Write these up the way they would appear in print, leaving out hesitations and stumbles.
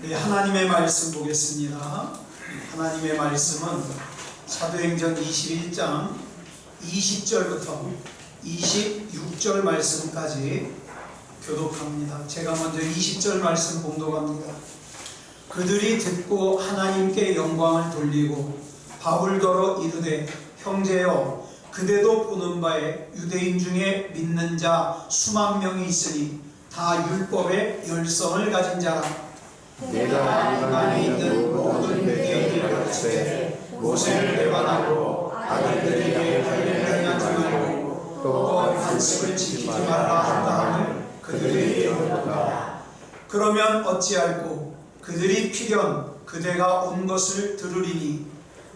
네, 하나님의 말씀 보겠습니다. 하나님의 말씀은 사도행전 21장 20절부터 26절 말씀까지 교독합니다. 제가 먼저 20절 말씀 봉독합니다. 그들이 듣고 하나님께 영광을 돌리고 바울더러 이르되, 형제여, 그대도 보는 바에 유대인 중에 믿는 자 수만 명이 있으니 다 율법의 열성을 가진 자라. 내가 이방에 있는 모든 유대인을 가르치되 모세를 배반하고 아들들에게 할례를 하지 말고 또 안식을 지키지 말라 한다 함을 그들이 배우는가. 그러면 어찌할꼬? 그들이 필연 그대가 온 것을 들으리니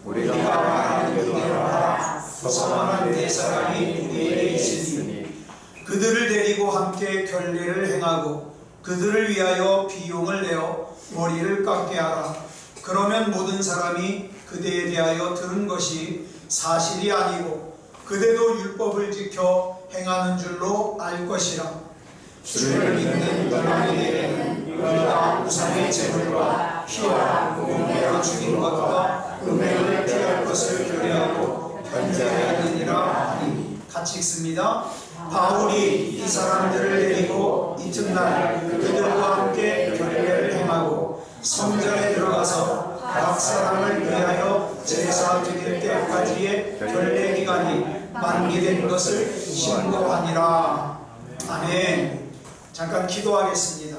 우리가 말하는 대로 하라. 서만한 네 사람이 우리에게 있으니 그들을 데리고 함께 결례를 행하고 그들을 위하여 비용을 내어 머리를 깎게 하라. 그러면 모든 사람이 그대에 대하여 들은 것이 사실이 아니고 그대도 율법을 지켜 행하는 줄로 알 것이라. 주를 믿는 이방인에게는 우리가 우상의 제물과 피와 공매로 죽인 것과 음행을 피할 것을 교례하고 편지하였느니라 하니. 같이 읽습니다. 바울이 이 사람들을 데리고 이튿날 그들과 함께 결례를 행하고 성전에 들어가서 각 사람을 위하여 제사 드릴 때까지의 결례 기간이 만기된 것을 신고하니라. 아멘. 잠깐 기도하겠습니다.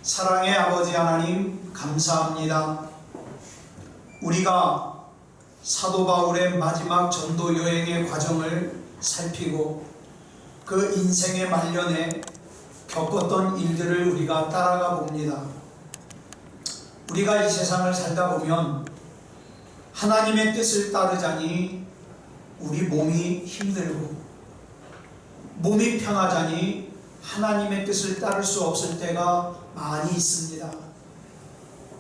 사랑의 아버지 하나님, 감사합니다. 우리가 사도 바울의 마지막 전도 여행의 과정을 살피고 그 인생의 말년에 겪었던 일들을 우리가 따라가 봅니다. 우리가 이 세상을 살다 보면 하나님의 뜻을 따르자니 우리 몸이 힘들고 몸이 편하자니 하나님의 뜻을 따를 수 없을 때가 많이 있습니다.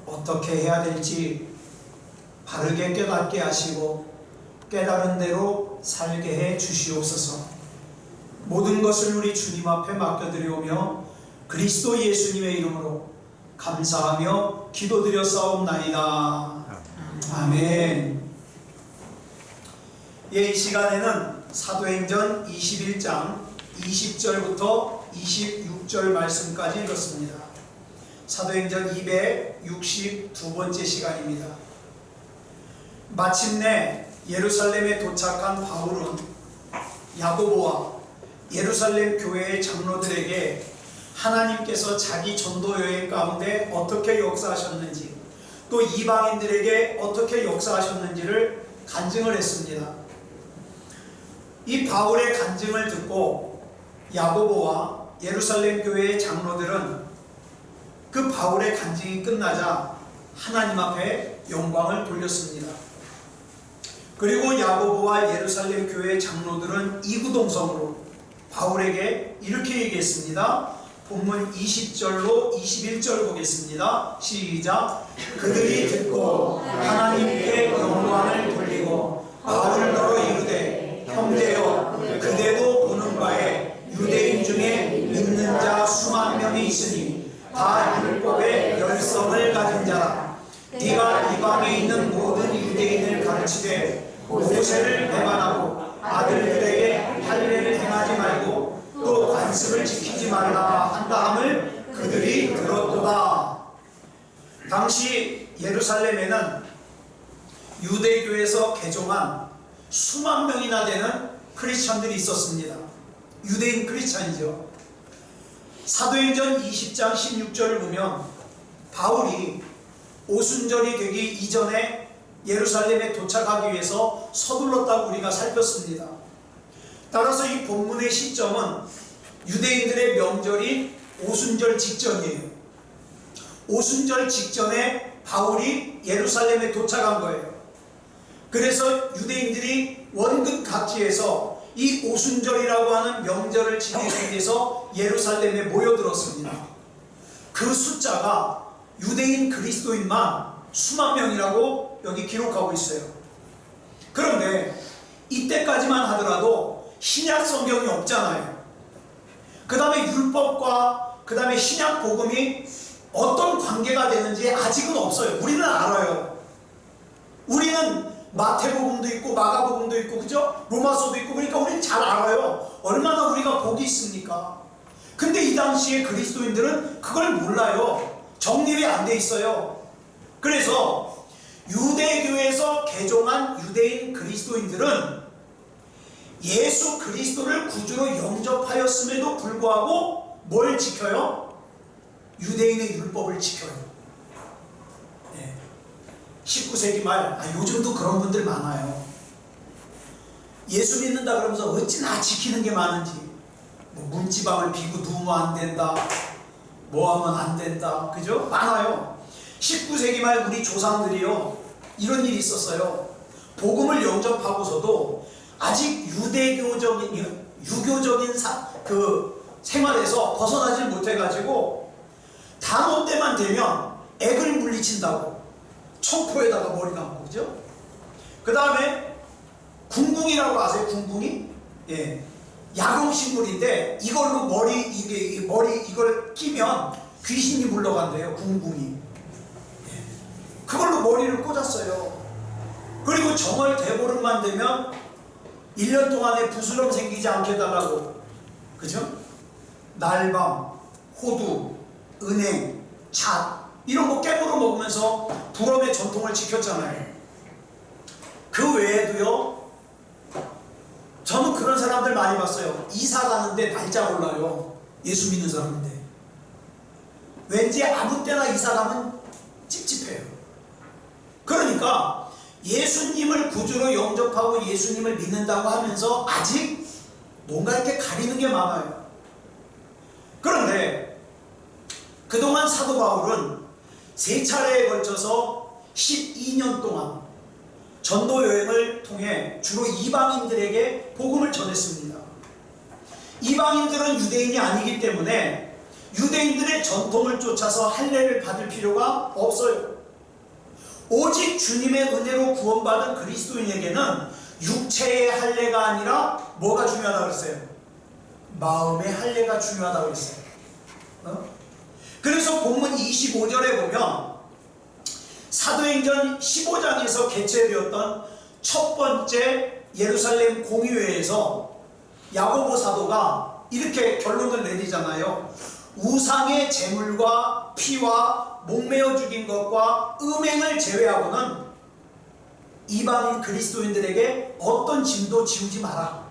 어떻게 해야 될지 바르게 깨닫게 하시고 깨달은 대로 살게 해 주시옵소서. 모든 것을 우리 주님 앞에 맡겨드리오며 그리스도 예수님의 이름으로 감사하며 기도드렸사옵나이다. 아멘. 예, 이 시간에는 사도행전 21장 20절부터 26절 말씀까지 읽었습니다. 사도행전 262번째 시간입니다. 마침내 예루살렘에 도착한 바울은 야고보와 예루살렘 교회의 장로들에게 하나님께서 자기 전도 여행 가운데 어떻게 역사하셨는지 또 이방인들에게 어떻게 역사하셨는지를 간증을 했습니다. 이 바울의 간증을 듣고 야고보와 예루살렘 교회의 장로들은 그 바울의 간증이 끝나자 하나님 앞에 영광을 돌렸습니다. 그리고 야고보와 예루살렘 교회의 장로들은 이구동성으로 바울에게 이렇게 얘기했습니다. 본문 20절로 21절 보겠습니다. 시작. 그들이 듣고 하나님께 영광을 돌리고 바울더러 이르되, 형제여, 그대도 보는 바에 유대인 중에 믿는 자 수만 명이 있으니 다 율법의 열성을 가진 자라. 네가 이방에 있는 모든 유대인을 가르치되 모세를 배반하고 아들들에게 할례를 행하지 말고 또 관습을 지키지 말라 한다 함을 그들이 들었도다. 당시 예루살렘에는 유대교에서 개종한 수만 명이나 되는 크리스천들이 있었습니다. 유대인 크리스천이죠. 사도행전 20장 16절을 보면 바울이 오순절이 되기 이전에 예루살렘에 도착하기 위해서 서둘렀다고 우리가 살폈습니다. 따라서 이 본문의 시점은 유대인들의 명절인 오순절 직전이에요. 오순절 직전에 바울이 예루살렘에 도착한 거예요. 그래서 유대인들이 원근 각지에서 이 오순절이라고 하는 명절을 지내기 위해서 예루살렘에 모여들었습니다. 그 숫자가 유대인 그리스도인만 수만 명이라고 여기 기록하고 있어요. 그런데 이때까지만 하더라도 신약 성경이 없잖아요. 그 다음에 율법과 그 다음에 신약 복음이 어떤 관계가 되는지 아직은 없어요. 우리는 알아요. 우리는 마태복음도 있고 마가복음도 있고 그죠? 로마서도 있고 그러니까 우리는 잘 알아요. 얼마나 우리가 복이 있습니까? 근데 이 당시에 그리스도인들은 그걸 몰라요. 정립이 안 돼 있어요. 그래서 유대교에서 개종한 유대인 그리스도인들은 예수 그리스도를 구주로 영접하였음에도 불구하고 뭘 지켜요? 유대인의 율법을 지켜요. 19세기 말, 요즘도 그런 분들 많아요. 예수 믿는다 그러면서 어찌나 지키는 게 많은지, 뭐 문지방을 비고 누우면 안 된다, 뭐 하면 안 된다, 그죠? 많아요. 19세기 말 우리 조상들이요, 이런 일이 있었어요. 복음을 영접하고서도 아직 유교적인 생활에서 벗어나질 못해가지고 단오 때만 되면 액을 물리친다고 청포에다가 머리 감고, 그죠? 그 다음에 궁궁이라고 아세요? 궁궁이? 예. 야경식물인데 이걸로 머리 이걸 끼면 귀신이 물러간대요. 궁궁이. 예. 그걸로 머리를 꽂았어요. 그리고 정월 대보름만 되면 1년 동안에 부스럼 생기지 않게 해달라고, 그죠? 날밤, 호두, 은행, 잣 이런 거 깨물어 먹으면서 불엄의 전통을 지켰잖아요. 그 외에도요, 저는 그런 사람들 많이 봤어요. 이사 가는데 날짜 몰라요. 예수 믿는 사람인데. 왠지 아무 때나 이사 가면 찝찝해요. 그러니까 예수님을 구주로 영접하고 예수님을 믿는다고 하면서 아직 뭔가 이렇게 가리는 게 많아요. 그런데 그동안 사도 바울은 3차례에 걸쳐서 12년 동안 전도 여행을 통해 주로 이방인들에게 복음을 전했습니다. 이방인들은 유대인이 아니기 때문에 유대인들의 전통을 쫓아서 할례를 받을 필요가 없어요. 오직 주님의 은혜로 구원받은 그리스도인에게는 육체의 할례가 아니라 뭐가 중요하다고 그랬어요? 마음의 할례가 중요하다고 그랬어요. 그래서 본문 25절에 보면 사도행전 15장에서 개최되었던 첫 번째 예루살렘 공의회에서 야고보 사도가 이렇게 결론을 내리잖아요. 우상의 제물과 피와 목매어 죽인 것과 음행을 제외하고는 이방인 그리스도인들에게 어떤 짐도 지우지 마라.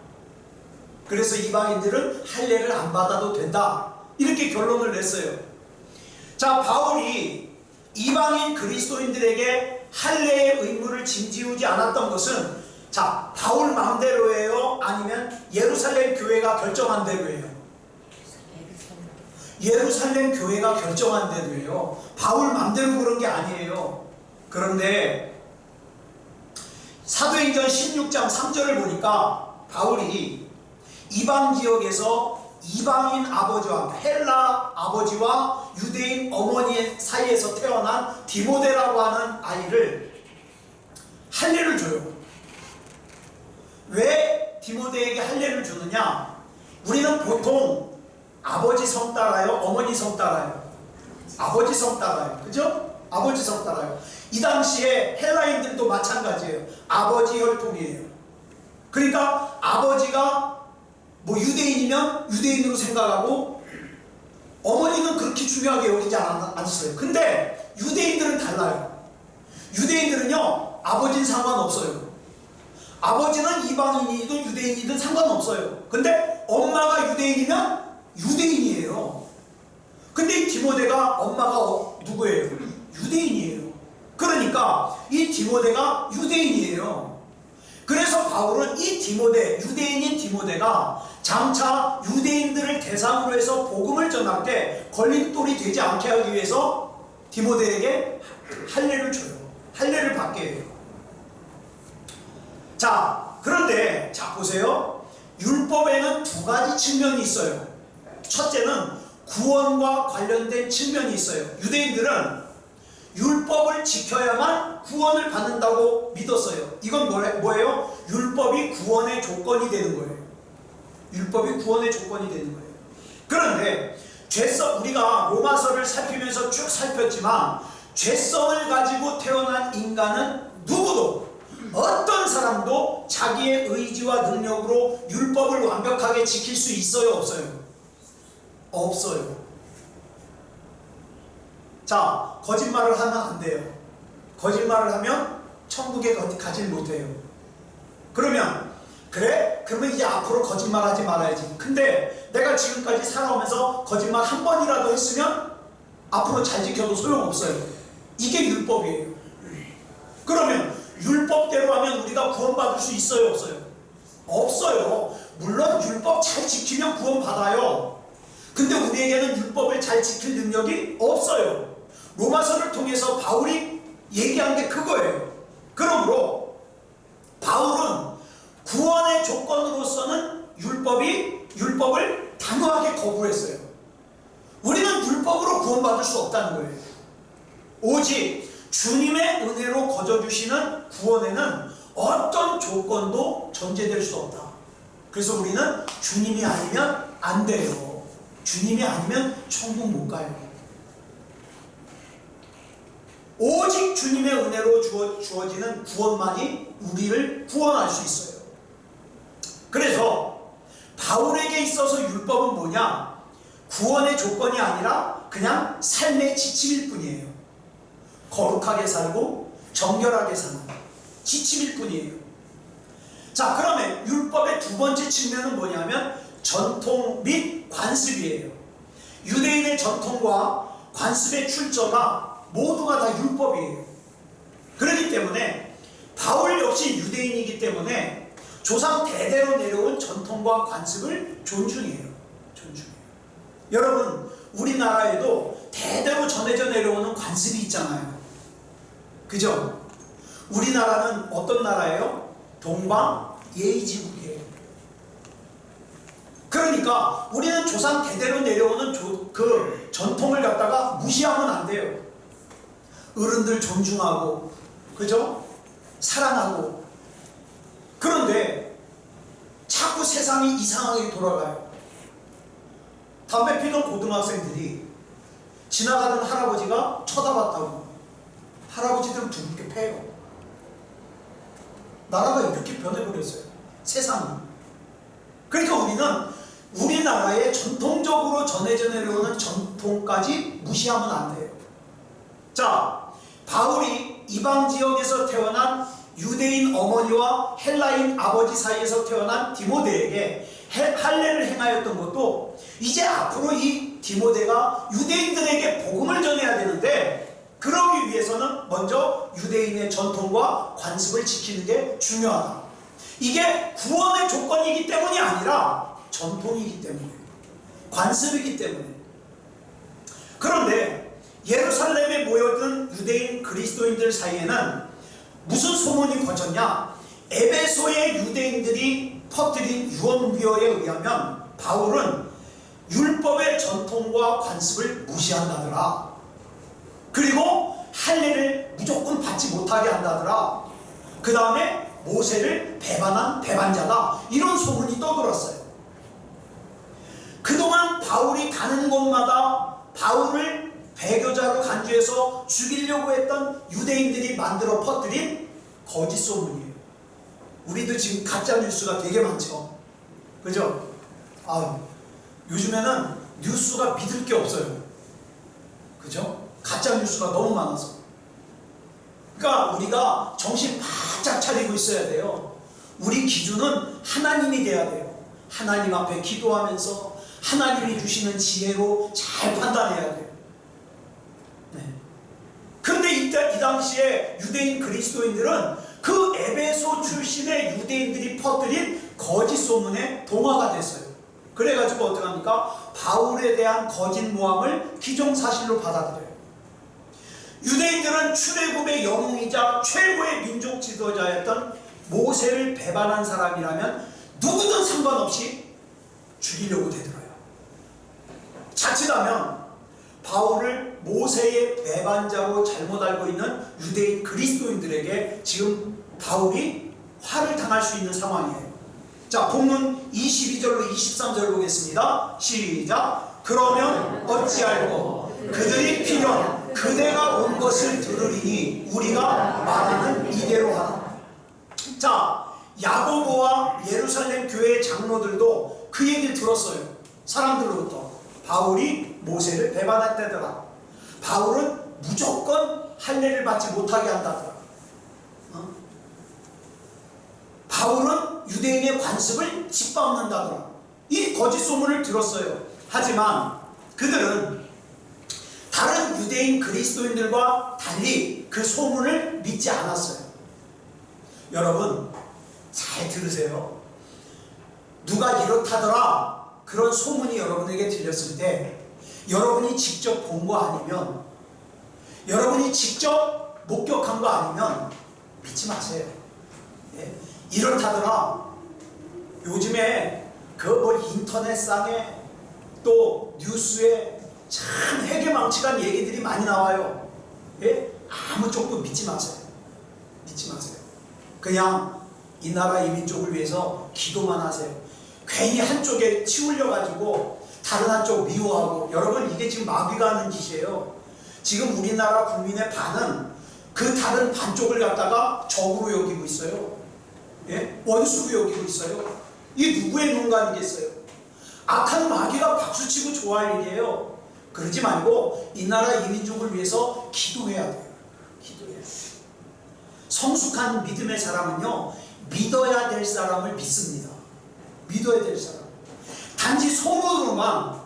그래서 이방인들은 할례를 안 받아도 된다. 이렇게 결론을 냈어요. 자, 바울이 이방인 그리스도인들에게 할례의 의무를 짐지우지 않았던 것은, 자, 바울 마음대로예요? 아니면 예루살렘 교회가 결정한 대로예요? 예루살렘 교회가 결정한 대로예요. 바울 마음대로 그런 게 아니에요. 그런데 사도행전 16장 3절을 보니까 바울이 이방 지역에서 이방인 아버지와 헬라 아버지와 유대인 어머니 사이에서 태어난 디모데라고 하는 아이를 할례를 줘요. 왜 디모데에게 할례를 주느냐? 우리는 보통 아버지 성 따라요? 어머니 성 따라요? 아버지 성 따라요. 그죠? 아버지 성 따라요. 이 당시에 헬라인들도 마찬가지예요. 아버지 혈통이에요. 그러니까 아버지가 뭐 유대인이면 유대인으로 생각하고 어머니는 그렇게 중요하게 여기지 않았어요. 근데 유대인들은 달라요. 유대인들은요, 아버지는 상관없어요. 아버지는 이방인이든 유대인이든 상관없어요. 근데 엄마가 유대인이면 유대인이에요. 근데 이 디모데가 엄마가 누구예요? 유대인이에요. 그러니까 이 디모데가 유대인이에요. 그래서 바울은 이 디모데, 유대인인 디모데가 장차 유대인들을 대상으로 해서 복음을 전할 때 걸림돌이 되지 않게 하기 위해서 디모데에게 할례를 줘요. 할례를 받게 해요. 자, 그런데 자 보세요. 율법에는 2가지 측면이 있어요. 첫째는 구원과 관련된 측면이 있어요. 유대인들은 율법을 지켜야만 구원을 받는다고 믿었어요. 이건 뭐예요? 율법이 구원의 조건이 되는 거예요. 율법이 구원의 조건이 되는 거예요. 그런데 우리가 로마서를 살피면서 쭉 살폈지만 죄성을 가지고 태어난 인간은 누구도 어떤 사람도 자기의 의지와 능력으로 율법을 완벽하게 지킬 수 있어요, 없어요? 없어요. 자, 거짓말을 하면 안 돼요. 거짓말을 하면 천국에 가질 못해요. 그러면 그래? 그러면 이제 앞으로 거짓말하지 말아야지. 근데 내가 지금까지 살아오면서 거짓말 한 번이라도 했으면 앞으로 잘 지켜도 소용없어요. 이게 율법이에요. 그러면 율법대로 하면 우리가 구원받을 수 있어요, 없어요? 없어요. 물론 율법 잘 지키면 구원받아요. 근데 우리에게는 율법을 잘 지킬 능력이 없어요. 로마서를 통해서 바울이 얘기한 게 그거예요. 그러므로 바울은 구원의 조건으로서는 율법을 단호하게 거부했어요. 우리는 율법으로 구원받을 수 없다는 거예요. 오직 주님의 은혜로 거저주시는 구원에는 어떤 조건도 전제될 수 없다. 그래서 우리는 주님이 아니면 안 돼요. 주님이 아니면 천국 못 가요. 오직 주님의 은혜로 주어지는 구원만이 우리를 구원할 수 있어요. 그래서 바울에게 있어서 율법은 뭐냐? 구원의 조건이 아니라 그냥 삶의 지침일 뿐이에요. 거룩하게 살고 정결하게 사는 지침일 뿐이에요. 자, 그러면 율법의 두 번째 측면은 뭐냐면 전통 및 관습이에요. 유대인의 전통과 관습의 출처가 모두가 다 율법이에요. 그렇기 때문에 바울 역시 유대인이기 때문에 조상 대대로 내려온 전통과 관습을 존중해요. 여러분, 우리나라에도 대대로 전해져 내려오는 관습이 있잖아요. 그죠? 우리나라는 어떤 나라예요? 동방 예의지국이에요. 그러니까 우리는 조상 대대로 내려오는 그 전통을 갖다가 무시하면 안 돼요. 어른들 존중하고, 그죠? 사랑하고. 그런데 자꾸 세상이 이상하게 돌아가요. 담배 피던 고등학생들이 지나가던 할아버지가 쳐다봤다고 할아버지들은 두껍게 패요. 나라가 이렇게 변해버렸어요. 세상이. 그러니까 우리는 우리나라의 전통적으로 전해져 내려오는 전통까지 무시하면 안 돼요. 자, 바울이 이방 지역에서 태어난 유대인 어머니와 헬라인 아버지 사이에서 태어난 디모데에게 할례를 행하였던 것도 이제 앞으로 이 디모데가 유대인들에게 복음을 전해야 되는데, 그러기 위해서는 먼저 유대인의 전통과 관습을 지키는 게 중요하다. 이게 구원의 조건이기 때문이 아니라 전통이기 때문에, 관습이기 때문에. 그런데 예루살렘에 모여든 유대인 그리스도인들 사이에는 무슨 소문이 퍼졌냐? 에베소의 유대인들이 퍼뜨린 유언비어에 의하면 바울은 율법의 전통과 관습을 무시한다더라. 그리고 할례를 무조건 받지 못하게 한다더라. 그 다음에 모세를 배반한 배반자다. 이런 소문이 떠돌았어요. 그동안 바울이 가는 곳마다 바울을 배교자로 간주해서 죽이려고 했던 유대인들이 만들어 퍼뜨린 거짓 소문이에요. 우리도 지금 가짜 뉴스가 되게 많죠. 그죠? 요즘에는 뉴스가 믿을 게 없어요. 그죠? 가짜 뉴스가 너무 많아서. 그러니까 우리가 정신 바짝 차리고 있어야 돼요. 우리 기준은 하나님이 돼야 돼요. 하나님 앞에 기도하면서 하나님이 주시는 지혜로 잘 판단해야 돼요. 네. 근데 이 당시에 유대인 그리스도인들은 그 에베소 출신의 유대인들이 퍼뜨린 거짓 소문에 동화가 됐어요. 그래가지고 어떡합니까? 바울에 대한 거짓 모함을 기정사실로 받아들여요. 유대인들은 출애굽의 영웅이자 최고의 민족 지도자였던 모세를 배반한 사람이라면 누구든 상관없이 죽이려고 되더라요. 자칫하면 바울을 모세의 배반자로 잘못 알고 있는 유대인 그리스도인들에게 지금 바울이 화를 당할 수 있는 상황이에요. 자, 본문 22절로 23절 보겠습니다. 시작. 그러면 어찌할꼬 그들이 필연 그대가 온 것을 들으리니 우리가 말하는 이대로 하라. 자, 야고보와 예루살렘 교회 장로들도 그 얘기를 들었어요. 사람들로부터. 바울이 모세를 배반했다더라. 바울은 무조건 할례를 받지 못하게 한다더라. 바울은 유대인의 관습을 짓밟는다더라. 이 거짓 소문을 들었어요. 하지만 그들은 다른 유대인 그리스도인들과 달리 그 소문을 믿지 않았어요. 여러분 잘 들으세요. 누가 이렇다더라 그런 소문이 여러분에게 들렸을 때 여러분이 직접 본 거 아니면, 여러분이 직접 목격한 거 아니면 믿지 마세요. 예? 이렇다더라. 요즘에 그 뭐 인터넷상에 또 뉴스에 참 해괴망측한 얘기들이 많이 나와요. 예? 아무 쪽도 믿지 마세요. 믿지 마세요. 그냥 이 나라 이 민족을 위해서 기도만 하세요. 괜히 한쪽에 치울려 가지고 다른 한쪽 미워하고, 여러분 이게 지금 마귀가 하는 짓이에요. 지금 우리나라 국민의 반은 그 다른 반쪽을 갖다가 적으로 여기고 있어요. 예? 원수로 여기고 있어요. 이게 누구의 농간이겠어요? 악한 마귀가 박수치고 좋아할 일이에요. 그러지 말고 이 나라 이 민족을 위해서 기도해야 돼요. 기도해야 돼요. 성숙한 믿음의 사람은요, 믿어야 될 사람을 믿습니다. 믿어야 될 사람. 단지 소문으로만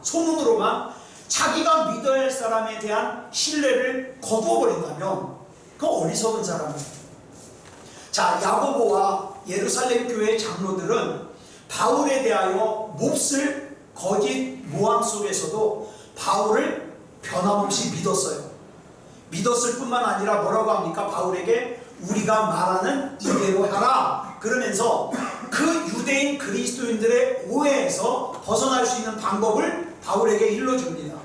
자기가 믿어야 할 사람에 대한 신뢰를 거두어버린다면 그 어리석은 사람이에요. 자, 야고보와 예루살렘 교회 장로들은 바울에 대하여 몹쓸 거짓 모함 속에서도 바울을 변함없이 믿었어요. 믿었을 뿐만 아니라 뭐라고 합니까? 바울에게 우리가 말하는 이대로 하라 그러면서 그 유대인 그리스도인들의 오해에서 벗어날 수 있는 방법을 바울에게 일러줍니다.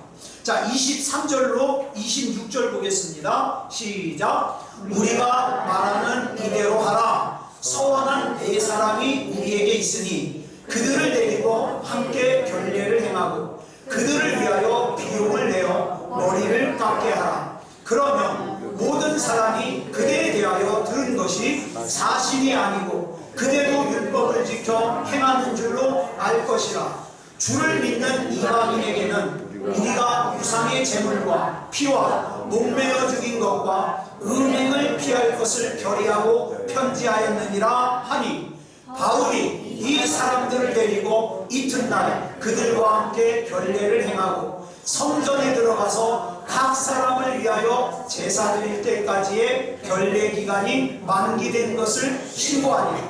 자, 23절로 26절 보겠습니다. 시작. 우리가 말하는 이대로 하라. 서원한 네 사람이 우리에게 있으니 그들을 데리고 함께 결례를 행하고 그들을 위하여 비용을 내어 머리를 깎게 하라. 그러면 모든 사람이 그대에 대하여 들은 것이 사실이 아니고 그대도 율법을 지켜 행하는 줄로 알 것이라. 주를 믿는 이방인에게는 우리가 우상의 제물과 피와 목매어 죽인 것과 음행을 피할 것을 결의하고 편지하였느니라 하니, 바울이 이 사람들을 데리고 이튿날 그들과 함께 결례를 행하고 성전에 들어가서 각 사람을 위하여 제사 드릴 때까지의 결례 기간이 만기된 것을 신고하니.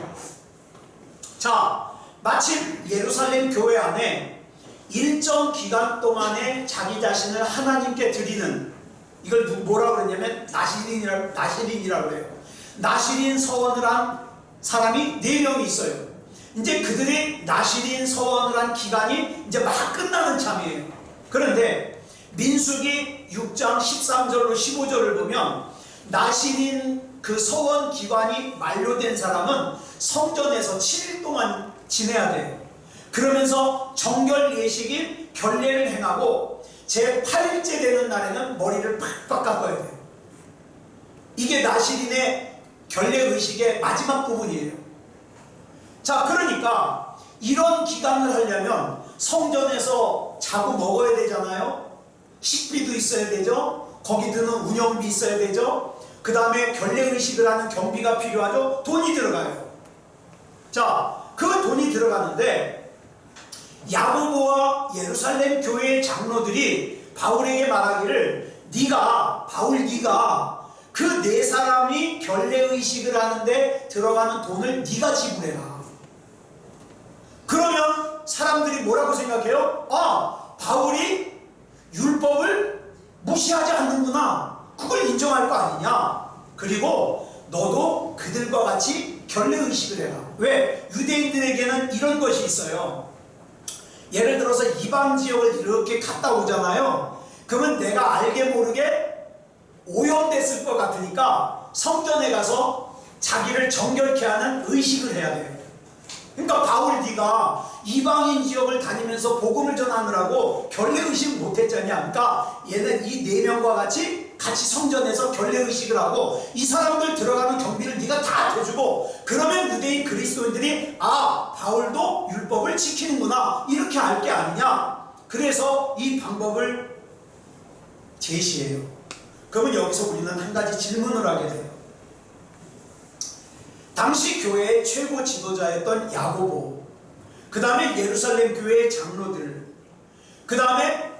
자, 마침 예루살렘 교회 안에 일정 기간 동안에 자기 자신을 하나님께 드리는, 이걸 뭐라고 그러냐면 나시린이라고 해요. 나시린 서원을 한 사람이 4명이 있어요. 이제 그들이 나시린 서원을 한 기간이 이제 막 끝나는 참이에요. 그런데 민수기 6장 13절로 15절을 보면 나시린 그 서원 기간이 만료된 사람은 성전에서 7일 동안 지내야 돼요. 그러면서 정결 예식일 결례를 행하고 제8일째 되는 날에는 머리를 팍팍 깎아야 돼요. 이게 나시린의 결례 의식의 마지막 부분이에요. 자, 그러니까 이런 기간을 하려면 성전에서 자고 먹어야 되잖아요. 식비도 있어야 되죠. 거기 드는 운영비 있어야 되죠. 그 다음에 결례 의식을 하는 경비가 필요하죠. 돈이 들어가요. 자, 그 돈이 들어가는데 야고보와 예루살렘 교회의 장로들이 바울에게 말하기를, 바울 네가 그 4사람이 결례의식을 하는데 들어가는 돈을 네가 지불해라. 그러면 사람들이 뭐라고 생각해요? 아, 바울이 율법을 무시하지 않는구나. 그걸 인정할 거 아니냐. 그리고 너도 그들과 같이 결례의식을 해라. 왜? 유대인들에게는 이런 것이 있어요. 예를 들어서 이방 지역을 이렇게 갔다 오잖아요. 그러면 내가 알게 모르게 오염됐을 것 같으니까 성전에 가서 자기를 정결케 하는 의식을 해야 돼요. 그러니까 바울 네가 이방인 지역을 다니면서 복음을 전하느라고 결례의식 못했잖냐. 그러니까 얘는 이 4명과 같이 성전에서 결례의식을 하고 이 사람들 들어가는 경비를 네가 다 대주고, 그러면 유대인 그리스도인들이 아, 바울도 율법을 지키는구나 이렇게 알 게 아니냐. 그래서 이 방법을 제시해요. 그러면 여기서 우리는 한 가지 질문을 하게 돼요. 당시 교회의 최고 지도자였던 야고보, 그 다음에 예루살렘 교회의 장로들, 그 다음에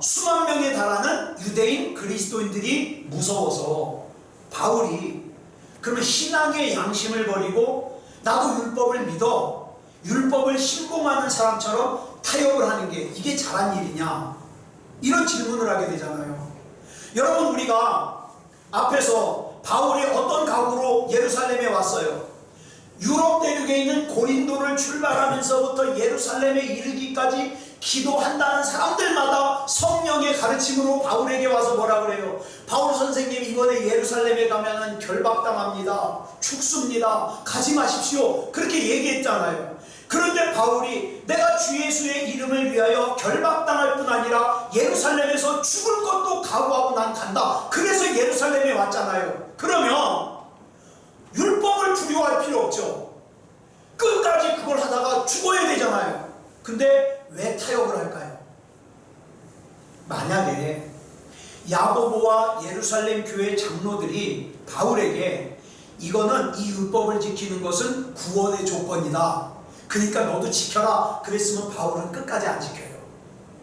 수만 명에 달하는 유대인 그리스도인들이 무서워서 바울이 그러면 신앙의 양심을 버리고 나도 율법을 믿어, 율법을 신봉하는 사람처럼 타협을 하는 게 이게 잘한 일이냐, 이런 질문을 하게 되잖아요. 여러분, 우리가 앞에서 바울이 어떤 각오로 예루살렘에 왔어요? 유럽 대륙에 있는 고린도를 출발하면서부터 예루살렘에 이르기까지 기도한다는 사람들마다 성령의 가르침으로 바울에게 와서 뭐라 그래요? 바울 선생님, 이번에 예루살렘에 가면은 결박당합니다, 죽습니다, 가지 마십시오, 그렇게 얘기했잖아요. 그런데 바울이 내가 주 예수의 이름을 위하여 결박당할 뿐 아니라 예루살렘에서 죽을 것도 각오하고 난 간다, 그래서 예루살렘에 왔잖아요. 그러면 율법을 두려워할 필요 없죠. 끝까지 그걸 하다가 죽어야 되잖아요. 근데 왜 타협을 할까요? 만약에 야고보와 예루살렘 교회 장로들이 바울에게 이거는 이 율법을 지키는 것은 구원의 조건이다, 그러니까 너도 지켜라, 그랬으면 바울은 끝까지 안 지켜요.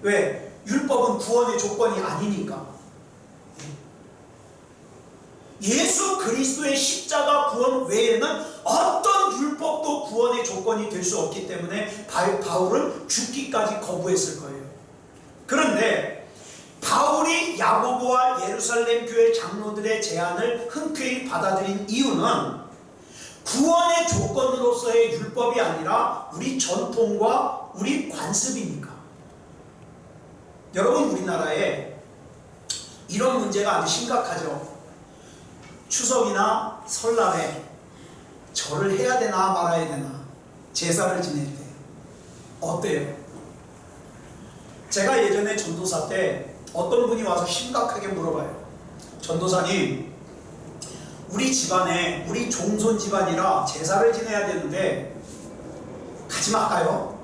왜? 율법은 구원의 조건이 아니니까. 예수 그리스도의 십자가 구원 외에는 어떤 율법도 구원의 조건이 될 수 없기 때문에 바울은 죽기까지 거부했을 거예요. 그런데 바울이 야고보와 예루살렘 교회 장로들의 제안을 흔쾌히 받아들인 이유는 구원의 조건으로서의 율법이 아니라 우리 전통과 우리 관습이니까. 여러분, 우리나라에 이런 문제가 아주 심각하죠. 추석이나 설날에 절을 해야 되나 말아야 되나, 제사를 지낼 때 어때요? 제가 예전에 전도사 때 어떤 분이 와서 심각하게 물어봐요. 전도사님, 우리 집안에, 우리 종손 집안이라 제사를 지내야 되는데 가지 말까요?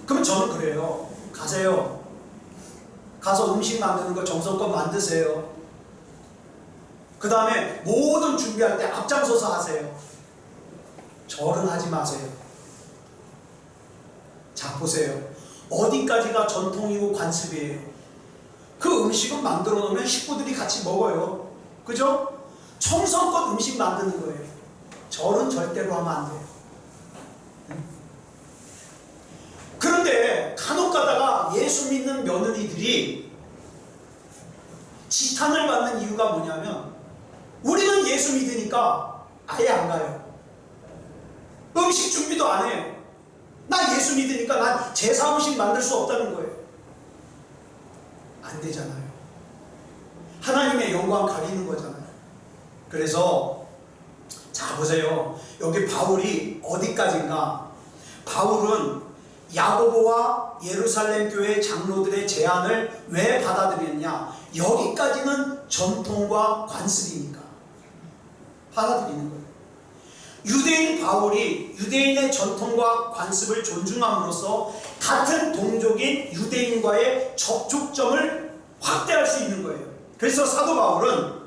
그러면 저는 그래요. 가세요. 가서 음식 만드는 거 정성껏 만드세요. 그 다음에 모든 준비할 때 앞장서서 하세요. 절은 하지 마세요. 자, 보세요. 어디까지가 전통이고 관습이에요? 그 음식은 만들어 놓으면 식구들이 같이 먹어요. 그죠? 정성껏 음식 만드는 거예요. 절은 절대로 하면 안 돼요. 그런데 간혹 가다가 예수 믿는 며느리들이 지탄을 받는 이유가 뭐냐면, 우리는 예수 믿으니까 아예 안 가요. 음식 준비도 안 해요. 나 예수 믿으니까 난 제사 음식 만들 수 없다는 거예요. 안 되잖아요. 하나님의 영광 가리는 거잖아요. 그래서 자, 보세요. 여기 바울이 어디까지인가? 바울은 야고보와 예루살렘 교회 장로들의 제안을 왜 받아들였냐? 여기까지는 전통과 관습이니까 받아들이는 거예요. 유대인 바울이 유대인의 전통과 관습을 존중함으로써 같은 동족인 유대인과의 접촉점을 확대할 수 있는 거예요. 그래서 사도 바울은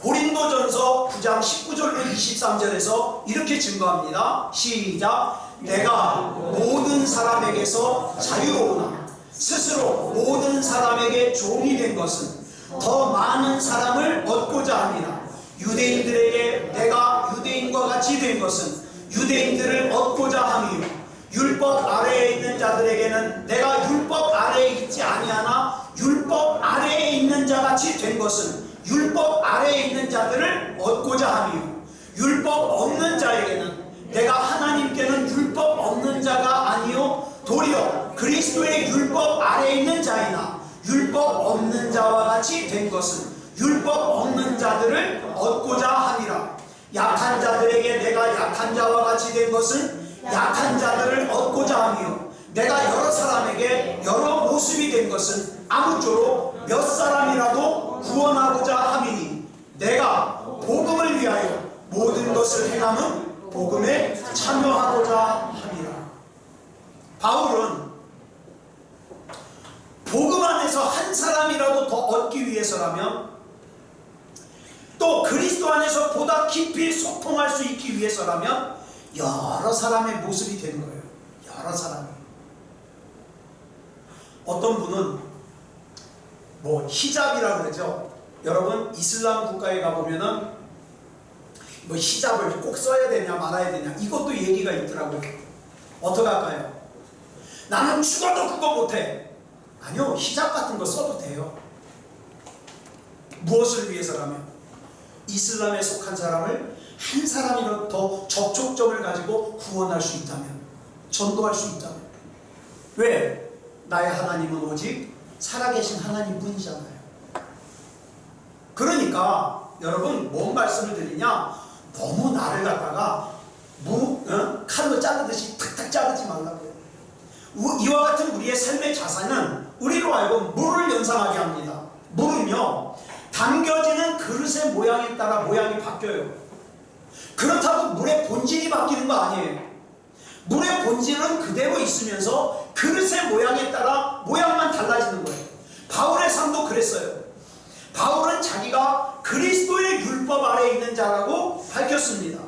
고린도전서 9장 19절로 23절에서 이렇게 증거합니다. 시작. 내가 모든 사람에게서 자유로우나 스스로 모든 사람에게 종이 된 것은 더 많은 사람을 얻고자 함이라. 유대인들에게 내가 유대인과 같이 된 것은 유대인들을 얻고자 함이요, 율법 아래에 있는 자들에게는 내가 율법 아래에 있지 아니하나 율법 아래에 있는 자같이 된 것은 율법 아래에 있는 자들을 얻고자 함이요, 율법 없는 자에게는 내가 하나님께는 율법 없는 자가 아니요 도리어 그리스도의 율법 아래에 있는 자이나 율법 없는 자와 같이 된 것은 율법 없는 자들을 얻고자 함이라. 약한 자들에게 내가 약한 자와 같이 된 것은 약한 자들을 얻고자 하며 내가 여러 사람에게 여러 모습이 된 것은 아무쪼록 몇 사람이라도 구원하고자 함이니 내가 복음을 위하여 모든 것을 행함은 복음에 참여하고자 함이라. 바울은 복음 안에서 한 사람이라도 더 얻기 위해서라면, 또 그리스도 안에서 보다 깊이 소통할 수 있기 위해서라면 여러 사람의 모습이 되는 거예요. 여러 사람이. 어떤 분은 뭐 히잡이라고 그러죠. 여러분 이슬람 국가에 가보면은 뭐 히잡을 꼭 써야 되냐 말아야 되냐 이것도 얘기가 있더라고요. 어떻게 할까요? 나는 죽어도 그거 못해. 아니요, 히잡 같은 거 써도 돼요. 무엇을 위해서라면 이슬람에 속한 사람을 한 사람이라도 더 접촉점을 가지고 구원할 수 있다면, 전도할 수 있다면. 왜? 나의 하나님은 오직 살아계신 하나님뿐이잖아요. 그러니까 여러분 뭔 말씀을 드리냐, 너무 나를 갖다가 칼로 자르듯이 탁탁 자르지 말라고요. 이와 같은 우리의 삶의 자세는 우리로 하여금 물을 연상하게 합니다. 물은요, 담겨지는 그릇의 모양에 따라 모양이 바뀌어요. 그렇다고 물의 본질이 바뀌는 거 아니에요. 물의 본질은 그대로 있으면서 그릇의 모양에 따라 모양만 달라지는 거예요. 바울의 삶도 그랬어요. 바울은 자기가 그리스도의 율법 아래에 있는 자라고 밝혔습니다.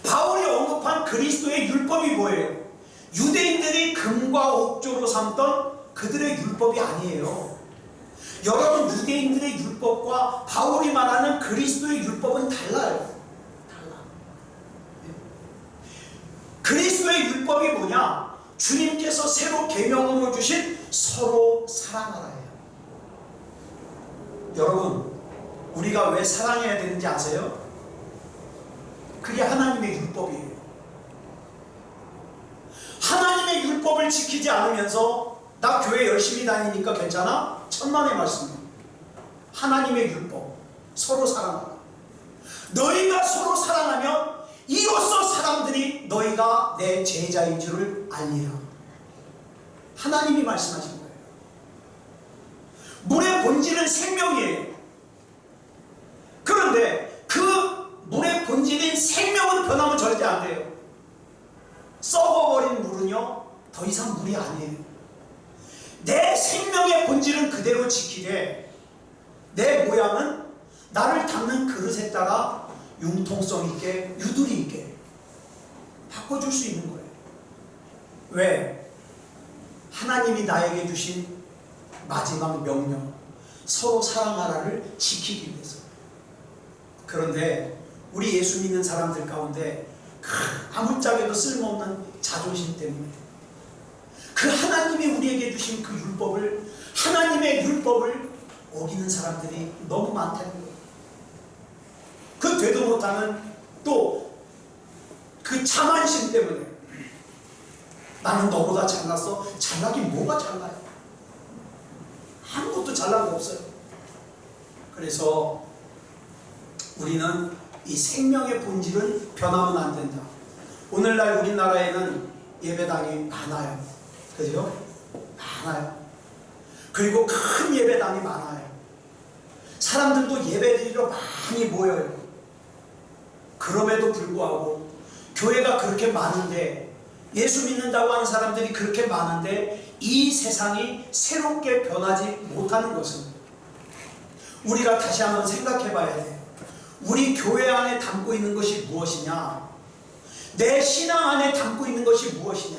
바울이 언급한 그리스도의 율법이 뭐예요? 유대인들이 금과 옥조로 삼던 그들의 율법이 아니에요. 여러분, 유대인들의 율법과 바울이 말하는 그리스도의 율법은 달라요. 그리스도의 율법이 뭐냐? 주님께서 새로 계명으로 주신 서로 사랑하라예요. 여러분, 우리가 왜 사랑해야 되는지 아세요? 그게 하나님의 율법이에요. 하나님의 율법을 지키지 않으면서 나 교회 열심히 다니니까 괜찮아? 천만의 말씀이에요. 하나님의 율법, 서로 사랑하라. 너희가 서로 사랑하면 이로써 사람들이 너희가 내 제자인 줄을 알리라. 하나님이 말씀하신 거예요. 물의 본질은 생명이에요. 그런데 그 물의 본질인 생명은 변하면 절대 안 돼요. 썩어버린 물은요, 더 이상 물이 아니에요. 내 생명의 본질은 그대로 지키되 내 모양은 나를 담는 그릇에 따라 융통성 있게, 유두리 있게 바꿔줄 수 있는 거예요. 왜? 하나님이 나에게 주신 마지막 명령, 서로 사랑하라를 지키기 위해서. 그런데 우리 예수 믿는 사람들 가운데 아무짝에도 쓸모없는 자존심 때문에 그 하나님이 우리에게 주신 그 율법을, 하나님의 율법을 어기는 사람들이 너무 많다는 거예요. 그 되도 못하는 또 그 자만심 때문에 나는 너보다 잘났어. 잘나긴 뭐가 잘나요? 아무것도 잘난 거 없어요. 그래서 우리는 이 생명의 본질은 변하면 안 된다. 오늘날 우리나라에는 예배당이 많아요. 그죠? 많아요. 그리고 큰 예배당이 많아요. 사람들도 예배드리러 많이 모여요. 그럼에도 불구하고 교회가 그렇게 많은데, 예수 믿는다고 하는 사람들이 그렇게 많은데 이 세상이 새롭게 변하지 못하는 것은 우리가 다시 한번 생각해 봐야 돼요. 우리 교회 안에 담고 있는 것이 무엇이냐? 내 신앙 안에 담고 있는 것이 무엇이냐?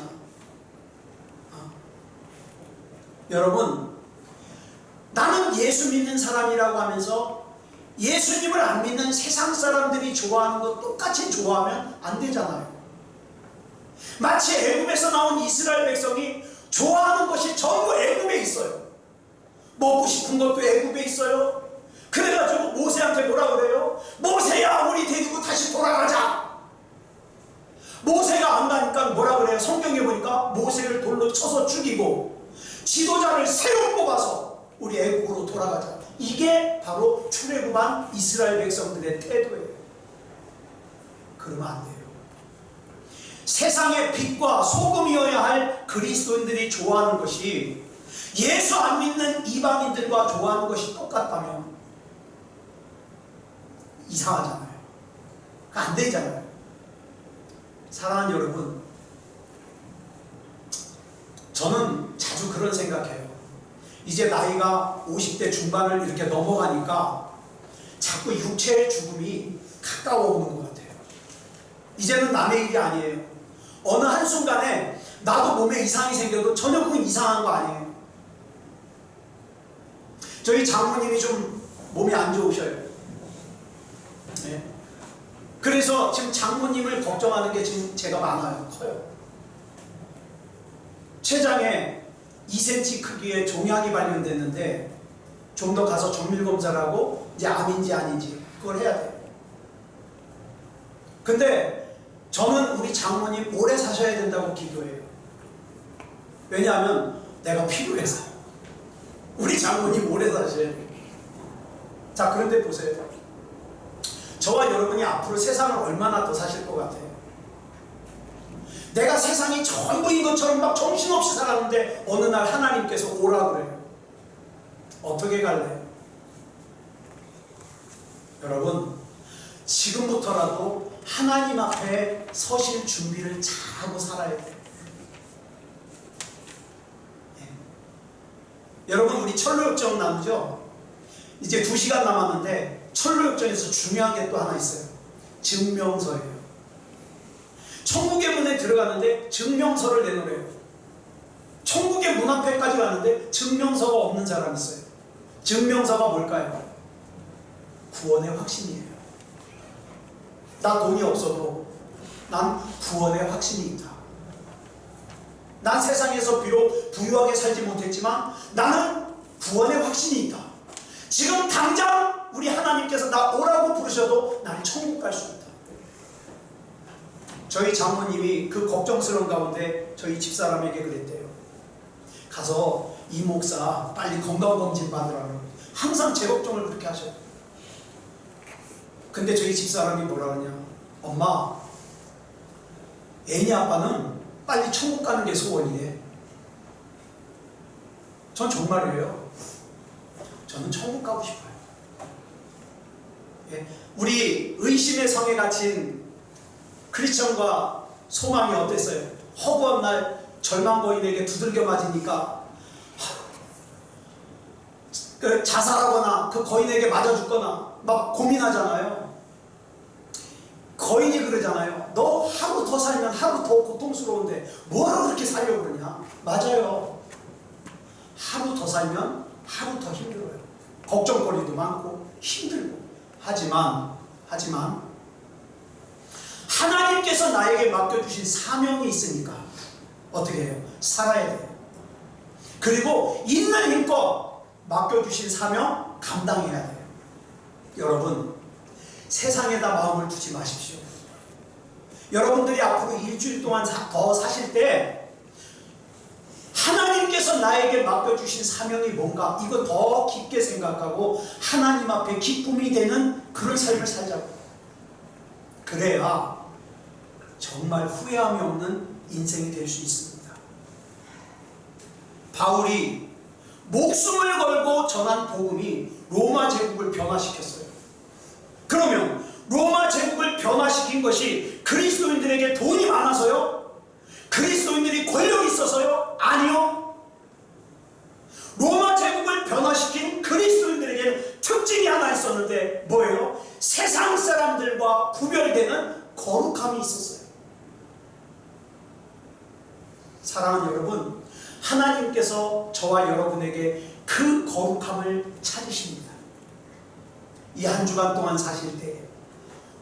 여러분, 나는 예수 믿는 사람이라고 하면서 예수님을 안 믿는 세상 사람들이 좋아하는 거 똑같이 좋아하면 안 되잖아요. 마치 애굽에서 나온 이스라엘 백성이 좋아하는 것이 전부 애굽에 있어요. 먹고 싶은 것도 애굽에 있어요. 그래가지고 모세한테 뭐라 그래요? 모세야, 우리 데리고 다시 돌아가자. 모세가 안 가니까 뭐라 그래요? 성경에 보니까 모세를 돌로 쳐서 죽이고 지도자를 새로 뽑아서 우리 애국으로 돌아가자. 이게 바로 출애굽한 이스라엘 백성들의 태도예요. 그러면 안 돼요. 세상의 빛과 소금이어야 할 그리스도인들이 좋아하는 것이 예수 안 믿는 이방인들과 좋아하는 것이 똑같다면 이상하잖아요. 안 되잖아요. 사랑하는 여러분, 저는 자주 그런 생각해요. 이제 나이가 50대 중반을 이렇게 넘어가니까 자꾸 육체의 죽음이 가까워 오는 것 같아요. 이제는 남의 일이 아니에요. 어느 한순간에 나도 몸에 이상이 생겨도 전혀 그건 이상한 거 아니에요. 저희 장모님이 좀 몸이 안 좋으셔요. 네. 그래서 지금 장모님을 걱정하는 게 지금 제가 많아요. 커요. 췌장에 2cm 크기의 종양이 발견됐는데 좀 더 가서 정밀검사를 하고 이제 암인지 아닌지 그걸 해야 돼요. 근데 저는 우리 장모님 오래 사셔야 된다고 기도해요. 왜냐하면 내가 필요해서. 우리 장모님 오래 사셔야 돼요. 자, 그런데 보세요. 저와 여러분이 앞으로 세상을 얼마나 더 사실 것 같아요? 내가 세상이 전부인 것처럼 막 정신없이 살았는데 어느 날 하나님께서 오라 그래요. 어떻게 갈래요? 여러분, 지금부터라도 하나님 앞에 서실 준비를 잘하고 살아야 돼요. 네. 여러분, 우리 철로역정 나오죠? 이제 2시간 남았는데 철로역정에서 중요한 게 또 하나 있어요. 증명서예요. 천국의 문에 들어갔는데 증명서를 내놓으래요. 천국의 문 앞에까지 갔는데 증명서가 없는 사람이 있어요. 증명서가 뭘까요? 구원의 확신이에요. 나 돈이 없어도 난 구원의 확신이 있다. 난 세상에서 비록 부유하게 살지 못했지만 나는 구원의 확신이 있다. 지금 당장 우리 하나님께서 나 오라고 부르셔도 난 천국 갈 수 있다. 저희 장모님이 그 걱정스러운 가운데 저희 집사람에게 그랬대요. 가서 이 목사 빨리 건강검진 받으라고. 항상 제 걱정을 그렇게 하셔요. 근데 저희 집사람이 뭐라 그러냐. 엄마, 애니 아빠는 빨리 천국 가는 게 소원이래. 전 정말이에요. 저는 천국 가고 싶어요. 예, 우리 의심의 성에 갇힌 크리스천과 소망이 어땠어요? 허구한 날 절망거인에게 두들겨 맞으니까 자살하거나 그 거인에게 맞아 죽거나 막 고민하잖아요. 거인이 그러잖아요. 너 하루 더 살면 하루 더 고통스러운데 뭐하러 그렇게 살려고 그러냐. 맞아요. 하루 더 살면 하루 더 힘들어요. 걱정거리도 많고 힘들고. 하지만 하나님께서 나에게 맡겨주신 사명이 있으니까 어떻게 해요? 살아야 돼요. 그리고 있는 힘껏 맡겨주신 사명 감당해야 돼요. 여러분, 세상에다 마음을 두지 마십시오. 여러분들이 앞으로 일주일 동안 더 사실 때 하나님께서 나에게 맡겨주신 사명이 뭔가 이거 더 깊게 생각하고 하나님 앞에 기쁨이 되는 그런 삶을 살자고. 그래야 정말 후회함이 없는 인생이 될 수 있습니다. 바울이 목숨을 걸고 전한 복음이 로마 제국을 변화시켰어요. 그러면 로마 제국을 변화시킨 것이 그리스도인들에게 돈이 많아서요? 그리스도인들이 권력이 있어서요? 아니요. 로마 제국을 변화시킨 그리스도인들에게는 특징이 하나 있었는데 뭐예요? 세상 사람들과 구별되는 거룩함이 있었어요. 사랑하는 여러분, 하나님께서 저와 여러분에게 그 거룩함을 찾으십니다. 이 한 주간 동안 사실 때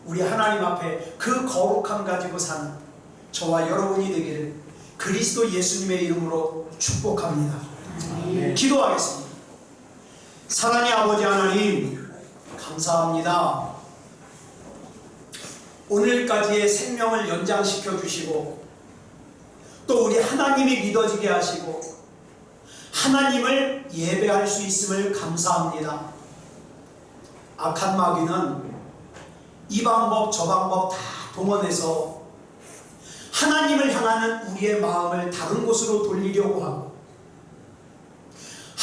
우리 하나님 앞에 그 거룩함 가지고 사는 저와 여러분이 되기를 그리스도 예수님의 이름으로 축복합니다. 기도하겠습니다. 사랑의 아버지 하나님, 감사합니다. 오늘까지의 생명을 연장시켜 주시고 또 우리 하나님이 믿어지게 하시고 하나님을 예배할 수 있음을 감사합니다. 악한 마귀는 이 방법 저 방법 다 동원해서 하나님을 향하는 우리의 마음을 다른 곳으로 돌리려고 하고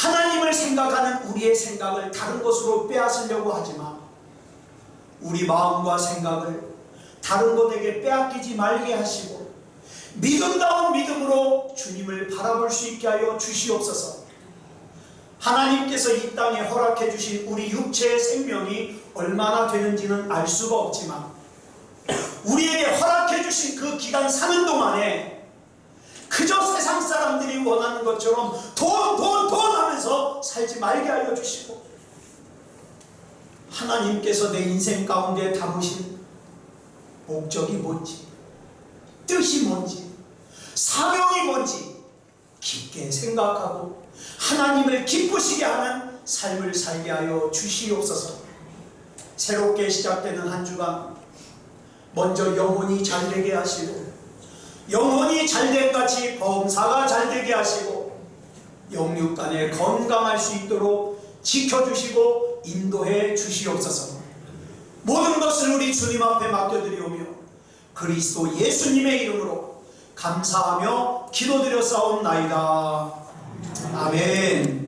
하나님을 생각하는 우리의 생각을 다른 곳으로 빼앗으려고 하지만 우리 마음과 생각을 다른 곳에게 빼앗기지 말게 하시고 믿음다운 믿음으로 주님을 바라볼 수 있게 하여 주시옵소서. 하나님께서 이 땅에 허락해 주신 우리 육체의 생명이 얼마나 되는지는 알 수가 없지만 우리에게 허락해 주신 그 기간 사는 동안에 그저 세상 사람들이 원하는 것처럼 돈 하면서 살지 말게 하여 주시고 하나님께서 내 인생 가운데 담으신 목적이 뭔지 뜻이 뭔지 사명이 뭔지 깊게 생각하고 하나님을 기쁘시게 하는 삶을 살게 하여 주시옵소서. 새롭게 시작되는 한 주간 먼저 영혼이 잘되게 하시고 영혼이 잘된 같이 범사가 잘되게 하시고 영육간에 건강할 수 있도록 지켜주시고 인도해 주시옵소서. 모든 것을 우리 주님 앞에 맡겨드리오며 그리스도 예수님의 이름으로 감사하며 기도드려 싸움나이다. 아멘.